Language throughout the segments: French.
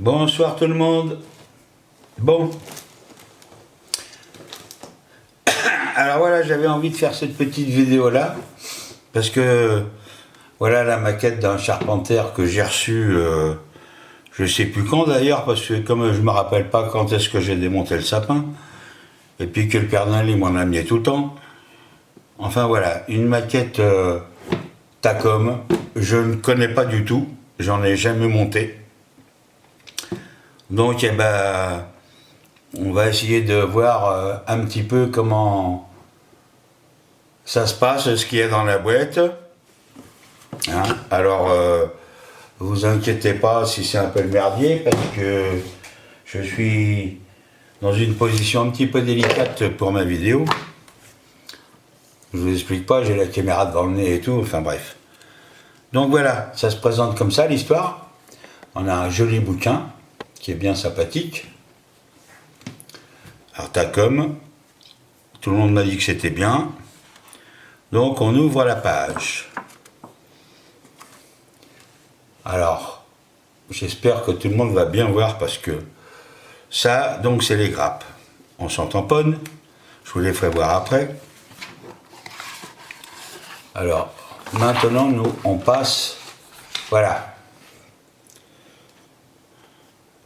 Bonsoir tout le monde. Bon. Alors voilà, j'avais envie de faire cette petite vidéo là, parce que voilà la maquette d'un charpentier que j'ai reçu, je sais plus quand d'ailleurs, parce que comme je me rappelle pas quand est-ce que j'ai démonté le sapin, et puis que le Père Noël il m'en a mis tout le temps. Enfin voilà, une maquette Tacom, je ne connais pas du tout, j'en ai jamais monté. Donc, eh ben, on va essayer de voir un petit peu comment ça se passe, ce qu'il y a dans la boîte. Hein, alors, vous inquiétez pas si c'est un peu le merdier, parce que je suis dans une position un petit peu délicate pour ma vidéo. Je vous explique pas, j'ai la caméra devant le nez et tout, enfin bref. Donc voilà, ça se présente comme ça l'histoire. On a un joli bouquin qui est bien sympathique. Artacom, tout le monde m'a dit que c'était bien. Donc on ouvre la page. Alors, j'espère que tout le monde va bien voir parce que ça, donc c'est les grappes. On s'en tamponne, je vous les ferai voir après. Alors, maintenant nous, on passe, voilà.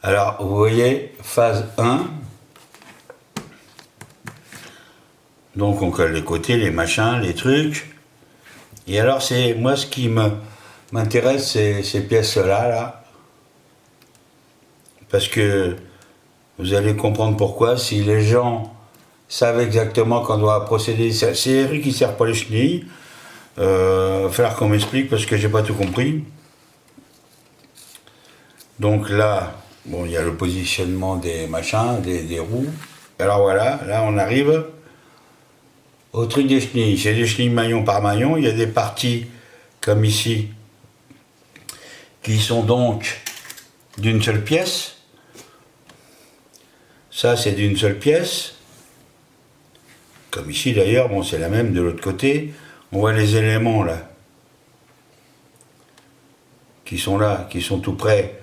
Alors, vous voyez, phase 1. Donc, on colle les côtés, les machins, les trucs. Et alors, c'est moi, ce qui m'intéresse, c'est ces pièces-là, là. Parce que vous allez comprendre pourquoi. Si les gens savent exactement qu'on doit procéder, c'est les trucs qui servent pour les chenilles. Il va falloir qu'on m'explique parce que j'ai pas tout compris. Donc là, bon, il y a le positionnement des machins, des roues. Alors voilà, là on arrive au truc des chenilles. C'est des chenilles maillon par maillon. Il y a des parties, comme ici, qui sont donc d'une seule pièce. Ça, c'est d'une seule pièce. Comme ici d'ailleurs, bon, c'est la même de l'autre côté. On voit les éléments là, qui sont tout près.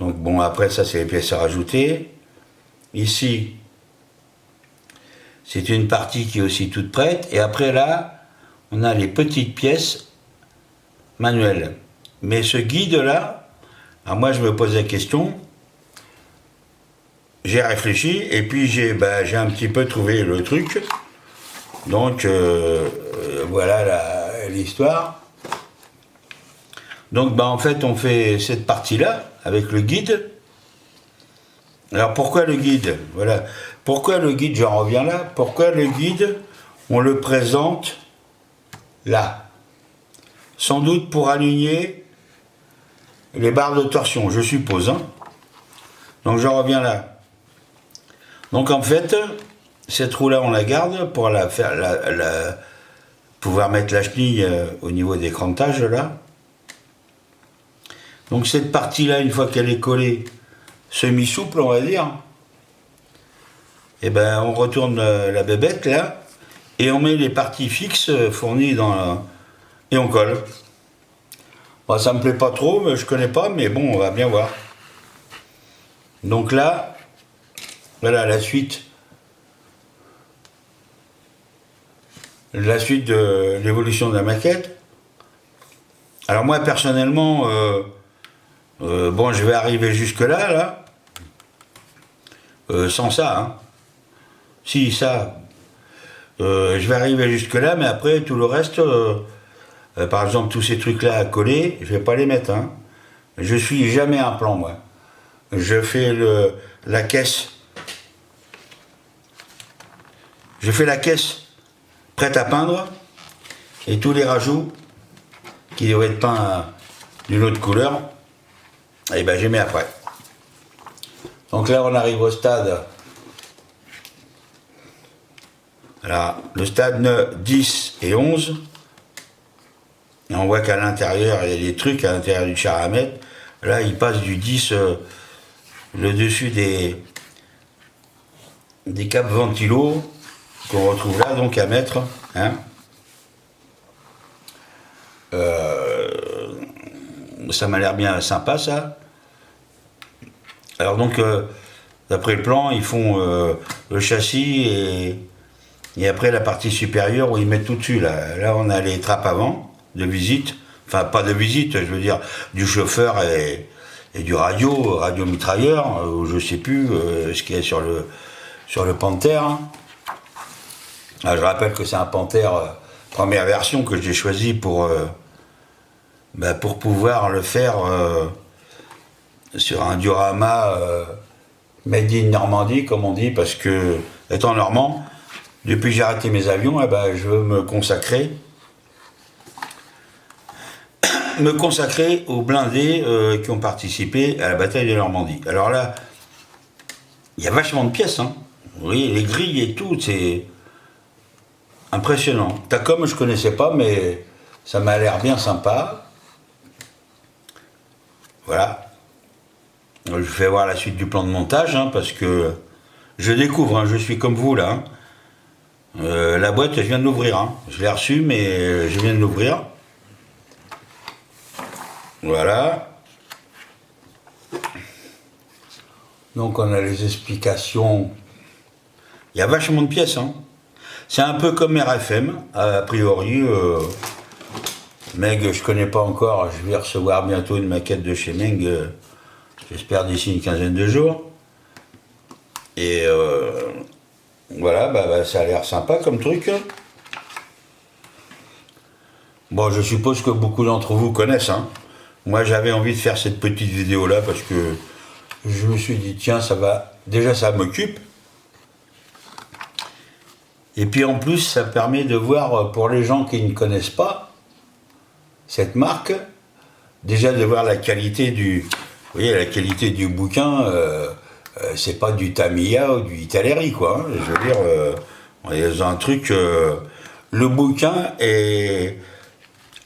Donc bon, après ça, c'est les pièces à rajouter. Ici, c'est une partie qui est aussi toute prête. Et après là, on a les petites pièces manuelles. Mais ce guide-là, alors moi je me pose la question, j'ai réfléchi et puis j'ai un petit peu trouvé le truc. Donc voilà l'histoire. Donc en fait on fait cette partie-là avec le guide. Alors pourquoi le guide? Voilà. Pourquoi le guide, j'en reviens là, pourquoi le guide, on le présente là? Sans doute pour aligner les barres de torsion, je suppose. Hein. Donc j'en reviens là. Donc en fait, cette roue-là, on la garde pour pouvoir mettre la chenille au niveau des crantages là. Donc cette partie-là, une fois qu'elle est collée, semi-souple, on va dire, et ben on retourne la bébête là, et on met les parties fixes fournies et on colle. Bon, ça me plaît pas trop, mais je connais pas, mais bon, on va bien voir. Donc là, voilà la suite. La suite de l'évolution de la maquette. Alors moi personnellement, bon, je vais arriver jusque là, sans ça. Hein. Si ça, je vais arriver jusque là, mais après tout le reste, par exemple tous ces trucs là à coller, je vais pas les mettre. Hein. Je suis jamais un plan moi. Je fais la caisse. Je fais la caisse prête à peindre et tous les rajouts qui doivent être peints d'une autre couleur, et ben j'ai mis après. Donc là on arrive au stade. Voilà, le stade 10 et 11. Et on voit qu'à l'intérieur, il y a des trucs à l'intérieur du char à mettre. Là, il passe du 10, le dessus des capes ventilo qu'on retrouve là, donc à mettre. Hein. Ça m'a l'air bien sympa, ça. Alors donc, d'après le plan, ils font le châssis et après la partie supérieure où ils mettent tout dessus. Là, on a les trappes avant de visite. Enfin, pas de visite, je veux dire, du chauffeur et du radio-mitrailleur, ou je sais plus ce qu'il y a sur le Panther. Ah, je rappelle que c'est un Panther première version que j'ai choisi pour pouvoir le faire sur un diorama made in Normandie, comme on dit, parce que, étant normand, depuis que j'ai arrêté mes avions, je veux me consacrer aux blindés qui ont participé à la bataille de Normandie. Alors là, il y a vachement de pièces, hein. Vous voyez, les grilles et tout, c'est impressionnant. Tacom, je connaissais pas, mais ça m'a l'air bien sympa. Voilà. Je vais voir la suite du plan de montage, hein, parce que je découvre, hein, je suis comme vous là. La boîte, je viens de l'ouvrir. Hein. Je l'ai reçue, mais je viens de l'ouvrir. Voilà. Donc on a les explications. Il y a vachement de pièces. Hein. C'est un peu comme RFM, a priori. Meg, je connais pas encore. Je vais recevoir bientôt une maquette de chez Meg. J'espère d'ici une quinzaine de jours. Et voilà, ça a l'air sympa comme truc. Bon, je suppose que beaucoup d'entre vous connaissent. Hein. Moi, j'avais envie de faire cette petite vidéo-là parce que je me suis dit, tiens, ça va. Déjà, ça m'occupe. Et puis en plus, ça permet de voir, pour les gens qui ne connaissent pas cette marque, déjà de voir la qualité du. Vous voyez, la qualité du bouquin, c'est pas du Tamiya ou du Italeri, quoi. Hein. Je veux dire, on est dans un truc. Le bouquin est.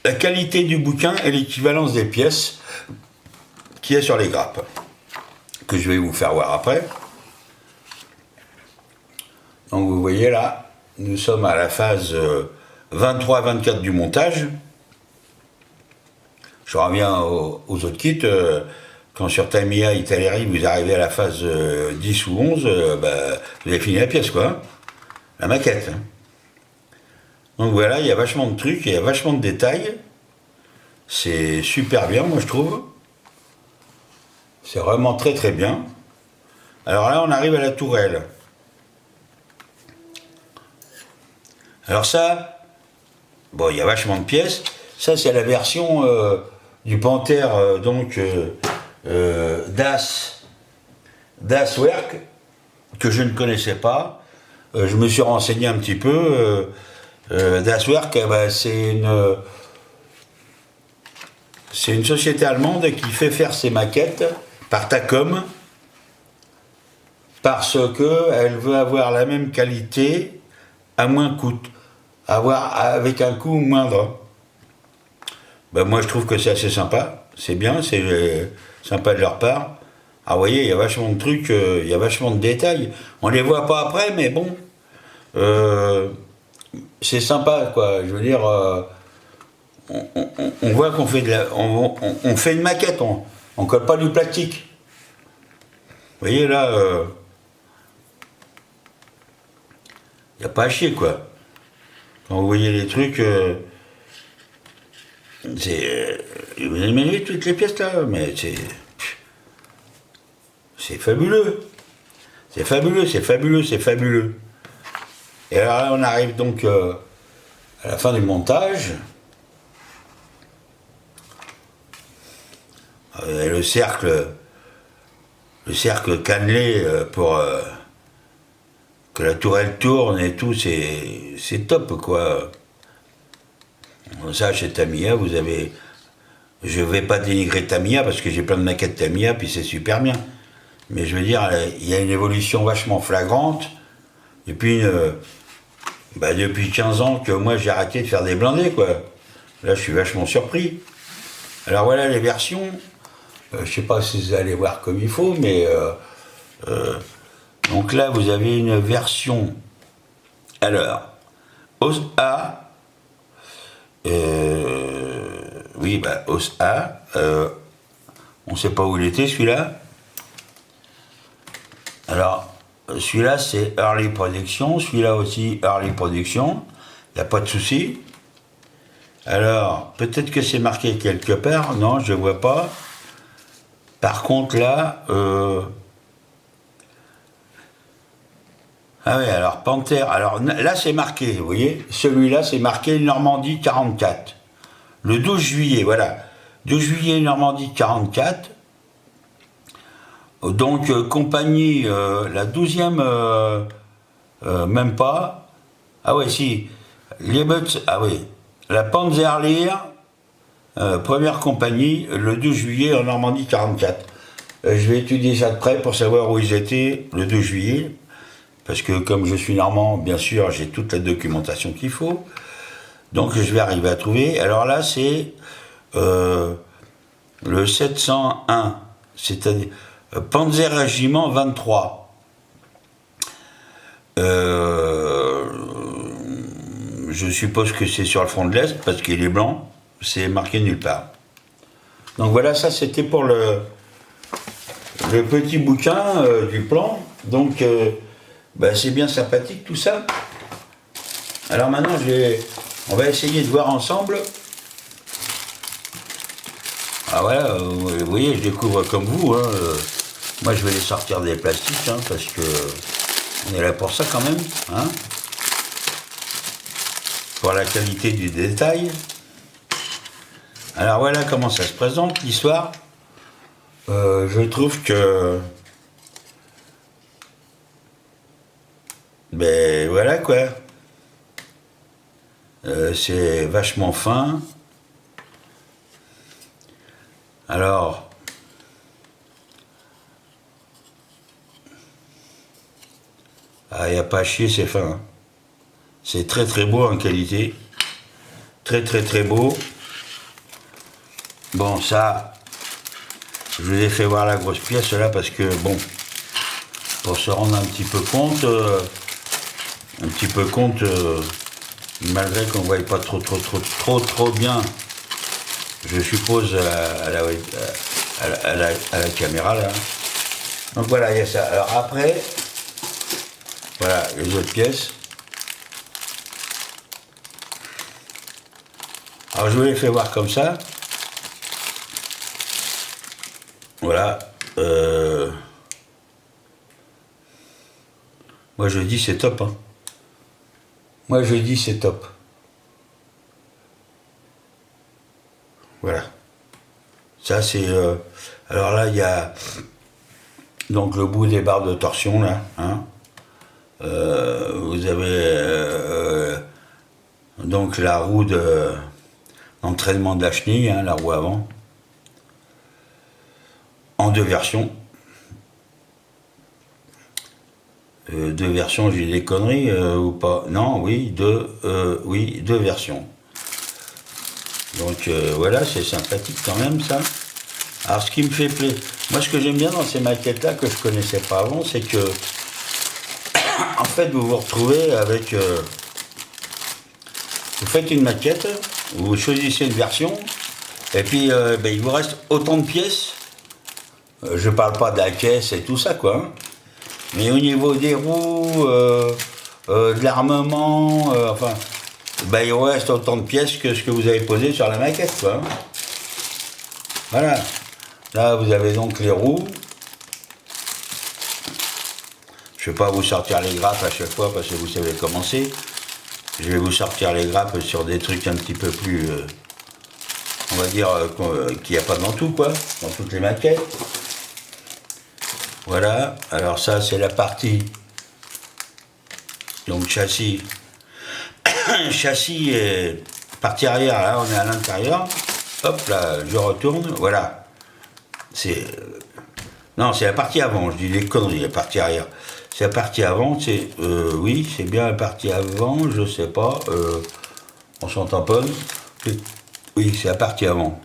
La qualité du bouquin est l'équivalence des pièces qu'il y a sur les grappes, que je vais vous faire voir après. Donc vous voyez là, nous sommes à la phase 23-24 du montage. Je reviens aux autres kits. Quand sur Tamiya, Italeri, vous arrivez à la phase 10 ou 11, vous avez fini la pièce, quoi. Hein. La maquette. Hein. Donc voilà, il y a vachement de trucs, il y a vachement de détails. C'est super bien, moi je trouve. C'est vraiment très très bien. Alors là, on arrive à la tourelle. Alors ça, bon, il y a vachement de pièces. Ça, c'est la version du Panther, Daswerk, que je ne connaissais pas. Je me suis renseigné un petit peu. Daswerk, c'est une société allemande qui fait faire ses maquettes par Tacom parce qu'elle veut avoir la même qualité à moins coût, avec un coût moindre. Moi je trouve que c'est assez sympa, c'est bien, c'est sympa de leur part. Ah vous voyez, il y a vachement de trucs, il y a vachement de détails. On les voit pas après, mais bon, c'est sympa quoi. Je veux dire, on voit qu'on fait on fait une maquette, on colle pas du plastique. Vous voyez là, il n'y a pas à chier quoi. Quand vous voyez les trucs, vous imaginez toutes les pièces là, mais c'est fabuleux. C'est fabuleux, c'est fabuleux, c'est fabuleux. Et alors là, on arrive donc à la fin du montage. Le cercle cannelé pour que la tourelle tourne et tout, c'est top quoi. Ça chez Tamiya, vous avez. Je vais pas dénigrer Tamiya parce que j'ai plein de maquettes Tamiya puis c'est super bien. Mais je veux dire, il y a une évolution vachement flagrante. Et puis depuis 15 ans que moi j'ai arrêté de faire des blindés quoi. Là je suis vachement surpris. Alors voilà les versions. Je sais pas si vous allez voir comme il faut, mais donc là vous avez une version. Alors, OS A, oui, OS A, on sait pas où il était celui-là. Alors, celui-là, c'est Early Production. Celui-là aussi, Early Production. Il n'y a pas de souci. Alors, peut-être que c'est marqué quelque part. Non, je ne vois pas. Par contre, là... Ah oui, alors, Panther... Alors, là, c'est marqué, vous voyez. Celui-là, c'est marqué Normandie 44. Le 12 juillet, voilà. 12 juillet, Normandie 44. Donc, compagnie, la 12e, même pas. Ah ouais, si. Ah oui. La Panzerlehr, première compagnie, le 12 juillet en Normandie 44. Je vais étudier ça de près pour savoir où ils étaient le 12 juillet. Parce que comme je suis normand, bien sûr, j'ai toute la documentation qu'il faut. Donc, je vais arriver à trouver. Alors là, c'est le 701, c'est-à-dire Panzer Régiment 23. Je suppose que c'est sur le front de l'Est, parce qu'il est blanc, c'est marqué nulle part. Donc voilà, ça c'était pour le petit bouquin du plan. Donc c'est bien sympathique tout ça. Alors maintenant, on va essayer de voir ensemble. Ah voilà, vous voyez, je découvre comme vous. Moi, je vais les sortir des plastiques, parce que on est là pour ça quand même, pour la qualité du détail. Alors voilà comment ça se présente, l'histoire. Je trouve que... Ben voilà quoi. C'est vachement fin. Alors... Ah, il n'y a pas à chier, c'est fin. C'est très très beau en qualité. Très très très beau. Bon, ça, je vous ai fait voir la grosse pièce là parce que, bon, pour se rendre un petit peu compte, malgré qu'on ne voit pas trop bien, je suppose, à la caméra là. Donc voilà, il y a ça. Alors après, voilà les autres pièces. Alors je vous les fais voir comme ça. Voilà. Moi je dis c'est top. Moi je dis c'est top. Voilà. Ça c'est... alors là il y a donc le bout des barres de torsion là. Vous avez donc la roue d'entraînement de la chenille, la roue avant. En deux versions. Deux versions, j'ai des conneries ou pas? Non, oui, deux versions. Donc voilà, c'est sympathique quand même ça. Alors ce qui me fait plaisir, moi ce que j'aime bien dans ces maquettes là que je connaissais pas avant, c'est que en fait vous vous retrouvez avec vous faites une maquette, vous choisissez une version, et puis il vous reste autant de pièces. Je parle pas de la caisse et tout ça quoi. Mais au niveau des roues, de l'armement, enfin, il vous reste autant de pièces que ce que vous avez posé sur la maquette quoi. Voilà. Là vous avez donc les roues. Je ne vais pas vous sortir les grappes à chaque fois parce que vous savez comment c'est. Je vais vous sortir les grappes sur des trucs un petit peu plus, on va dire, qu'il n'y a pas dans tout quoi, dans toutes les maquettes. Voilà, alors ça c'est la partie, donc châssis, châssis et partie arrière, là on est à l'intérieur, hop là, je retourne, voilà, c'est, non c'est la partie avant, je dis des conneries, la partie arrière, c'est la partie avant, c'est, oui c'est bien la partie avant, je sais pas, on s'en tamponne, oui c'est la partie avant.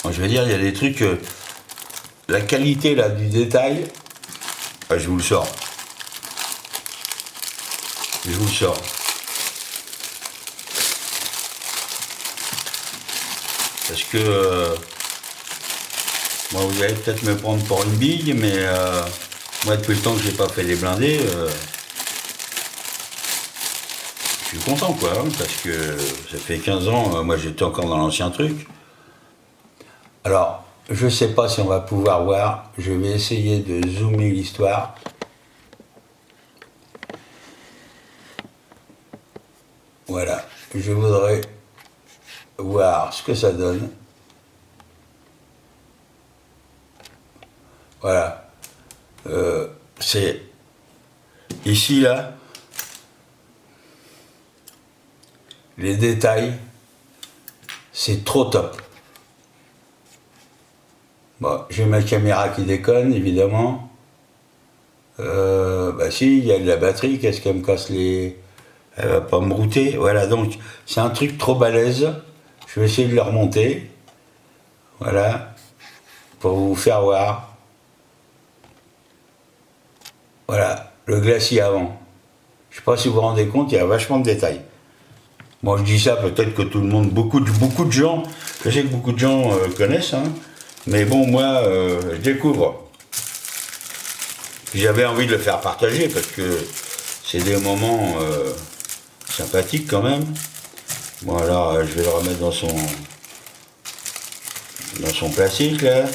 Bon, je veux dire, il y a des trucs... la qualité là du détail, je vous le sors. Je vous le sors. Parce que Bon, vous allez peut-être me prendre pour une bille, mais moi, depuis le temps que j'ai pas fait les blindés, je suis content, quoi, hein, parce que ça fait 15 ans, moi j'étais encore dans l'ancien truc. Alors, je sais pas si on va pouvoir voir, je vais essayer de zoomer l'histoire. Voilà, je voudrais voir ce que ça donne. Voilà. C'est ici, là, les détails, c'est trop top. Bon, j'ai ma caméra qui déconne, évidemment. Bah si, il y a de la batterie, qu'est-ce qu'elle me casse les... Elle va pas me router. Voilà, donc, c'est un truc trop balèze. Je vais essayer de le remonter. Voilà. Pour vous faire voir. Voilà, le glacier avant. Je sais pas si vous vous rendez compte, il y a vachement de détails. Moi je dis ça, peut-être que tout le monde, beaucoup de gens, je sais que beaucoup de gens connaissent, hein, mais bon, moi, je découvre. J'avais envie de le faire partager parce que c'est des moments sympathiques quand même. Bon alors, je vais le remettre dans son plastique là.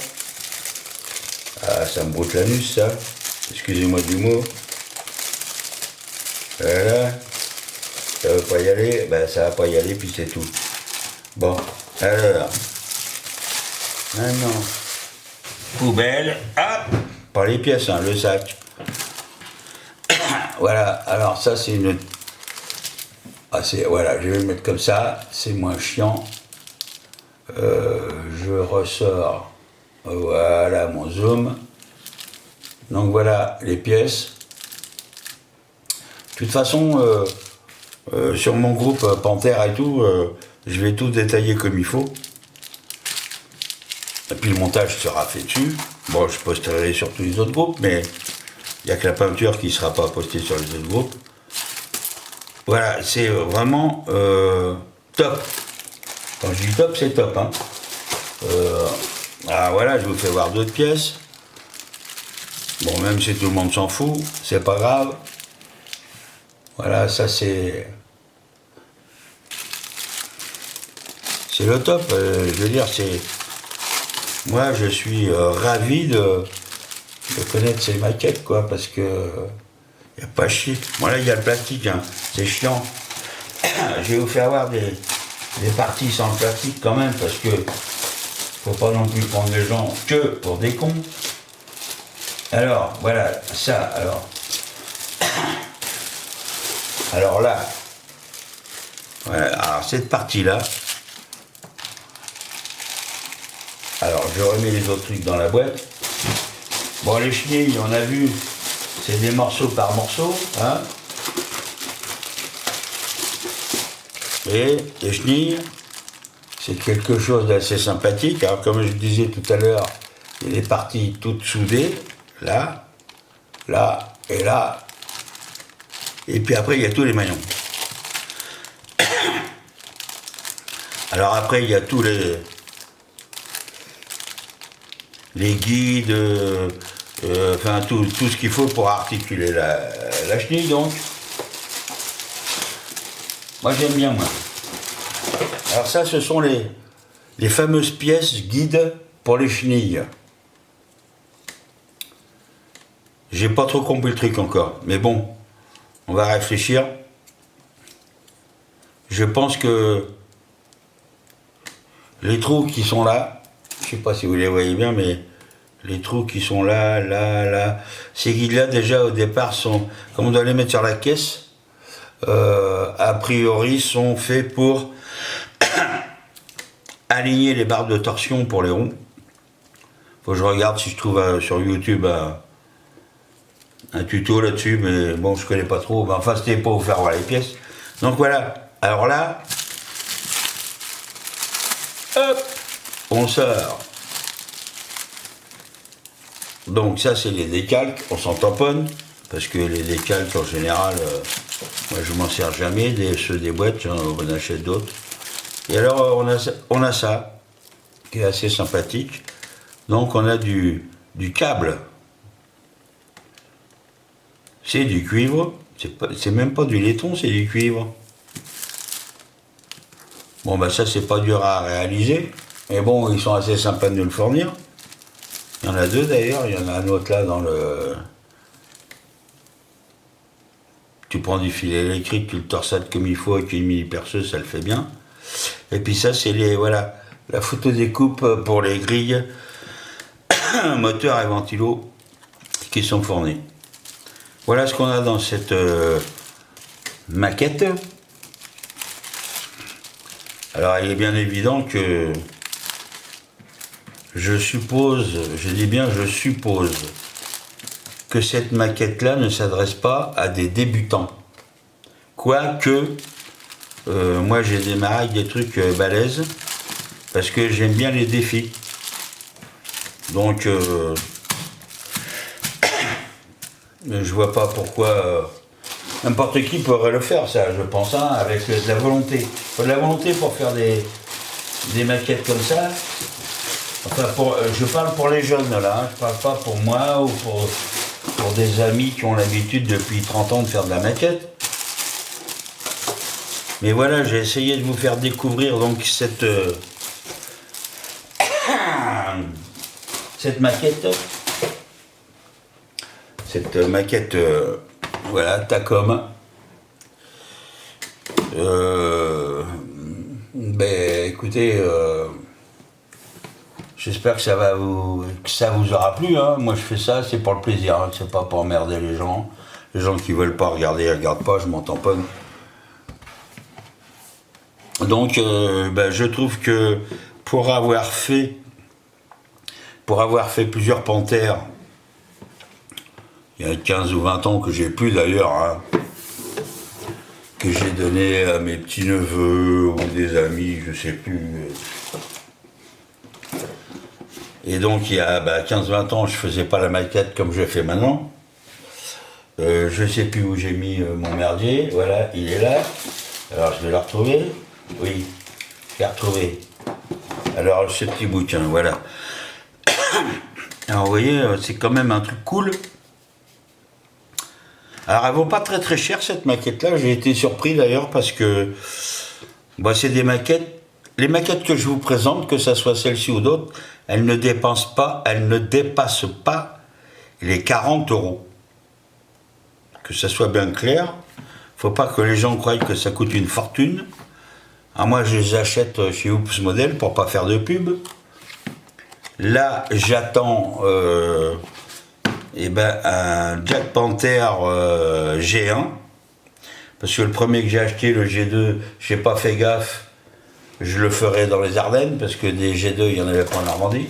Ah, ça me broute l'anus ça. Excusez-moi du mot. Voilà. Ça va pas y aller, ben ça va pas y aller, puis c'est tout. Bon, alors. Maintenant. Poubelle, hop. Pas les pièces, hein, le sac. Voilà, alors ça c'est une... Ah, voilà, je vais le mettre comme ça, c'est moins chiant. Je ressors, voilà mon zoom. Donc voilà les pièces. De toute façon, sur mon groupe Panthère et tout, je vais tout détailler comme il faut. Et puis le montage sera fait dessus. Bon, je posterai sur tous les autres groupes, mais il n'y a que la peinture qui ne sera pas postée sur les autres groupes. Voilà, c'est vraiment top. Quand je dis top, c'est top. Hein. Ah voilà, je vous fais voir d'autres pièces. Bon, même si tout le monde s'en fout, c'est pas grave. Voilà, ça c'est... C'est le top. Je veux dire, c'est... Moi, je suis ravi de connaître ces maquettes, quoi, parce que... Il n'y a pas chier. Bon, là, il y a le plastique, hein. C'est chiant. Je vais vous faire voir des parties sans le plastique, quand même, parce que... Faut pas non plus prendre les gens que pour des cons. Alors, voilà, ça, alors... Alors là... Voilà, alors cette partie-là... Alors, je remets les autres trucs dans la boîte. Bon, les chenilles, on a vu, c'est des morceaux par morceau, hein. Et les chenilles, c'est quelque chose d'assez sympathique. Alors, comme je disais tout à l'heure, il y a des parties toutes soudées, là, là et là. Et puis après, il y a tous les maillons. Alors après, il y a tous les guides, enfin tout ce qu'il faut pour articuler la chenille, donc. Moi j'aime bien, moi. Alors ça, ce sont les fameuses pièces guides pour les chenilles. J'ai pas trop compris le truc encore, mais bon, on va réfléchir. Je pense que les trous qui sont là, je sais pas si vous les voyez bien, mais les trous qui sont là, là, là, ces guides-là, déjà, au départ, sont, comme on doit les mettre sur la caisse, a priori, sont faits pour aligner les barres de torsion pour les ronds. Faut que je regarde si je trouve sur YouTube un tuto là-dessus, mais bon, je connais pas trop. Enfin, c'était pour vous faire voir les pièces. Donc voilà. Alors là, hop, on sort. Donc ça, c'est les décalques, on s'en tamponne, parce que les décalques, en général, moi je m'en sers jamais, ceux des boîtes, on en achète d'autres. Et alors, on a ça, qui est assez sympathique. Donc on a du câble. C'est du cuivre. C'est même pas du laiton, c'est du cuivre. Bon ben ça c'est pas dur à réaliser. Mais bon, ils sont assez sympas de nous le fournir. Il y en a deux d'ailleurs, il y en a un autre là dans le... Tu prends du fil électrique, tu le torsades comme il faut avec une mini perceuse, ça le fait bien. Et puis ça c'est les... Voilà, la photo découpe pour les grilles, moteur et ventilo qui sont fournis. Voilà ce qu'on a dans cette maquette. Alors il est bien évident que je suppose, je dis bien je suppose, que cette maquette-là ne s'adresse pas à des débutants. Quoique, moi j'ai démarré avec des trucs balèzes, parce que j'aime bien les défis. Donc, je vois pas pourquoi n'importe qui pourrait le faire, ça, je pense, hein, avec de la volonté. Il faut de la volonté pour faire des maquettes comme ça. Enfin, je parle pour les jeunes, là, hein, je parle pas pour moi ou pour des amis qui ont l'habitude depuis 30 ans de faire de la maquette. Mais voilà, j'ai essayé de vous faire découvrir donc cette maquette. Cette maquette, voilà, Takom. Ben, écoutez, j'espère que ça vous aura plu. Hein. Moi, je fais ça, c'est pour le plaisir. Hein. C'est pas pour emmerder les gens. Les gens qui veulent pas regarder, ils regardent pas. Je m'en tamponne. Donc, ben, je trouve que pour avoir fait plusieurs panthères, il y a 15 ou 20 ans que j'ai plus d'ailleurs, hein, que j'ai donné à mes petits-neveux ou des amis, je sais plus. Et donc il y a 15-20 ans, je faisais pas la maquette comme je fais maintenant. Je sais plus où j'ai mis mon merdier, voilà, il est là. Alors je vais le retrouver. Oui, je l'ai retrouvé. Alors ce petit bouquin, voilà. Alors vous voyez, c'est quand même un truc cool. Alors elle vaut pas très très cher cette maquette là, j'ai été surpris d'ailleurs parce que c'est des maquettes, les maquettes que je vous présente, que ce soit celle-ci ou d'autres, elles ne dépassent pas les 40 €. Que ça soit bien clair, faut pas que les gens croient que ça coûte une fortune. Alors moi je les achète chez Oops Model pour pas faire de pub. Là j'attends un Jack Panther G1, parce que le premier que j'ai acheté, le G2, j'ai pas fait gaffe, je le ferai dans les Ardennes, parce que des G2 il n'y en avait pas en Normandie.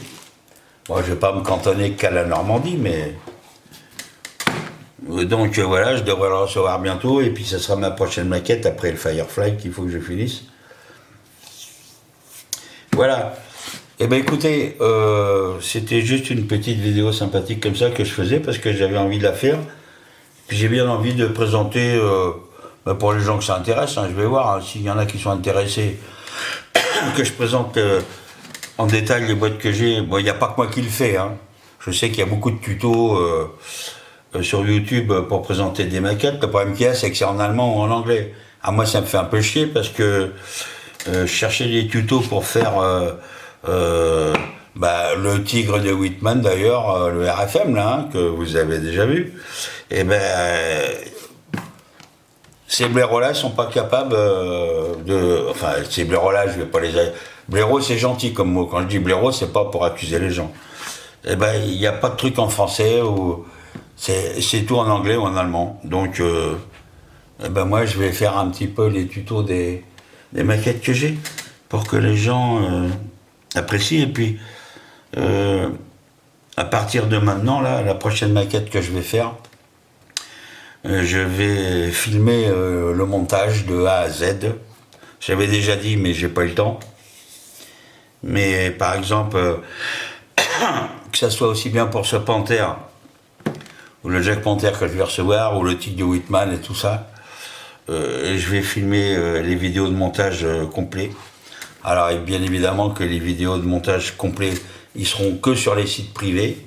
Moi je vais pas me cantonner qu'à la Normandie, mais donc voilà, je devrais le recevoir bientôt, et puis ça sera ma prochaine maquette après le Firefly qu'il faut que je finisse. Voilà. Eh bien écoutez, c'était juste une petite vidéo sympathique comme ça que je faisais parce que j'avais envie de la faire. Puis j'ai bien envie de présenter, pour les gens que ça intéresse, hein, je vais voir hein, s'il y en a qui sont intéressés, que je présente en détail les boîtes que j'ai. Bon, il n'y a pas que moi qui le fais. Hein. Je sais qu'il y a beaucoup de tutos sur YouTube pour présenter des maquettes. Le problème qu'il y a, c'est que c'est en allemand ou en anglais. Ah, moi, ça me fait un peu chier parce que je cherchais des tutos pour faire... le tigre de Whitman d'ailleurs, le RFM là, hein, que vous avez déjà vu, et ces blaireaux-là sont pas capables enfin, ces blaireaux-là, je vais pas les... Blaireau, c'est gentil comme mot. Quand je dis blaireau, c'est pas pour accuser les gens. Il n'y a pas de truc en français, ou c'est tout en anglais ou en allemand. Donc, moi, je vais faire un petit peu les tutos des maquettes que j'ai, pour que les gens... apprécie. Et puis à partir de maintenant là, la prochaine maquette que je vais faire, je vais filmer le montage de A à Z. J'avais déjà dit mais j'ai pas eu le temps. Mais par exemple que ça soit aussi bien pour ce Panther ou le Jack Panther que je vais recevoir ou le tigre de Whitman et tout ça, je vais filmer les vidéos de montage complet. Alors bien évidemment que les vidéos de montage complet ils seront que sur les sites privés.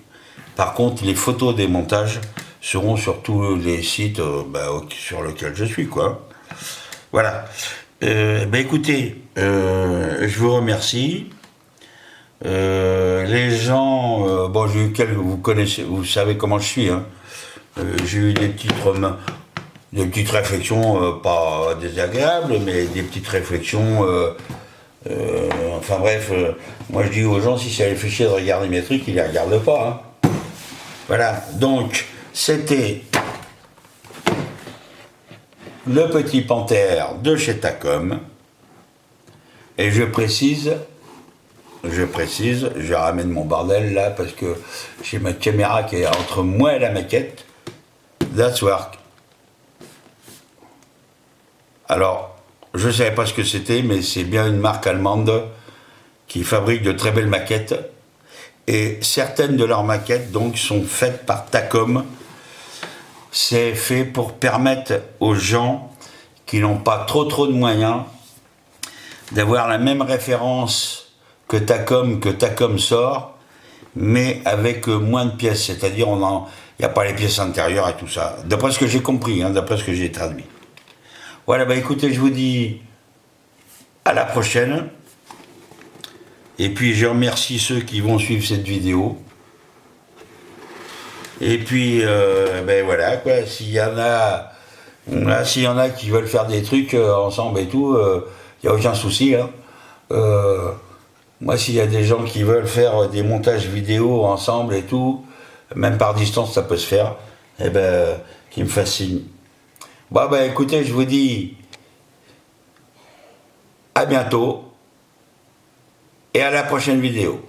Par contre, les photos des montages seront sur tous les sites sur lesquels je suis, quoi. Voilà. Écoutez, je vous remercie. Les gens, vous connaissez, vous savez comment je suis. Hein. J'ai eu des petites réflexions, pas désagréables, mais des petites réflexions. Enfin bref, moi je dis aux gens, si ça les fait chier de regarder mes trucs, ils les regardent pas. Hein. Voilà. Donc, c'était le petit panthère de chez Takom. Et je précise, je ramène mon bordel là parce que j'ai ma caméra qui est entre moi et la maquette. That's work. Alors, je ne savais pas ce que c'était, mais c'est bien une marque allemande qui fabrique de très belles maquettes. Et certaines de leurs maquettes donc sont faites par Takom. C'est fait pour permettre aux gens qui n'ont pas trop de moyens d'avoir la même référence que Takom sort, mais avec moins de pièces. C'est-à-dire, il n'y a pas les pièces intérieures et tout ça. D'après ce que j'ai compris, hein, d'après ce que j'ai traduit. Voilà, écoutez, je vous dis à la prochaine. Et puis, je remercie ceux qui vont suivre cette vidéo. Et puis, voilà, quoi. S'il y en a qui veulent faire des trucs ensemble et tout, il n'y a aucun souci. Hein. Moi, s'il y a des gens qui veulent faire des montages vidéo ensemble et tout, même par distance, ça peut se faire, qu'ils me fassent signe. Bon, écoutez, je vous dis à bientôt et à la prochaine vidéo.